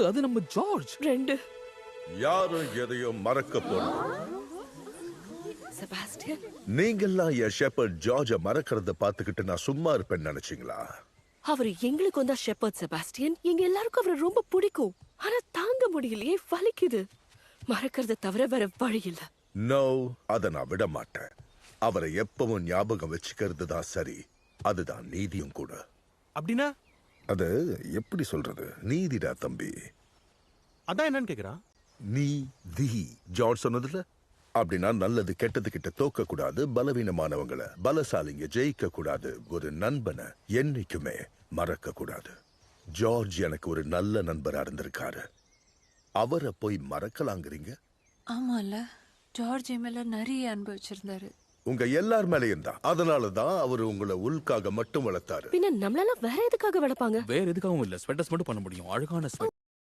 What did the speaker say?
அது நம்ம ஜார்ஜ். 2 யாரும் எதையும் மறக்க போறோம். செபாஸ்டியன், நீங்கெல்லாம் என் ஷெப்பர்ட் ஜார்ஜ மறக்கிறத பாத்துக்கிட்டு நான் சும்மா இருப்பேன்னு நினைச்சீங்களா? அவர் எங்களுக்கு வந்தா ஷெப்பர்ட் செபாஸ்டியன். எங்க எல்லாருக்கும் அவரை ரொம்ப பிடிக்கும். ஆனா தாங்க முடியலையே, வலிக்குது. மறக்கிறத தவிர வேற வழி இல்ல. நோ, அத நான் விட மாட்டேன். அவரை எப்பவும் ஞாபகம் வச்சுக்கிறது தான் சரி. அதுதான் நீதியும் கூட. அப்படின்னா அது எப்படி சொல்றது? நீதிடா தம்பி. அதான் என்னன்னு கேக்குறா. நீதி. ஜார்ஜ் சொன்னதுல அப்படின்னா நல்லது கெட்டது கிட்ட தோக்க கூடாது, பலவீனமானவங்களை பலசாலிங்க ஜெயிக்க கூடாது, ஒரு நண்பனை என்னைக்குமே மறக்க கூடாது. ஜார்ஜ் எனக்கு ஒரு நல்ல நண்பரா இருந்திருக்காரு. அவரை போய் மறக்கலாங்கிறீங்க? ஆமால, ஜார்ஜ் மேல நிறைய அனுபவிச்சிருந்தாரு. உங்க எல்லார் மேலேயும் தான். அதனாலதான் அவர் உங்களை உள்காக மட்டும் வளர்த்தாரு. பின்ன நம்மளால வேற எதுக்காக வளர்ப்பாங்க? வேற எதுக்காகவும் இல்ல, ஸ்வெட்டர்ஸ் மட்டும் பண்ண முடியும். அழகான ஸ்வெட்டர்.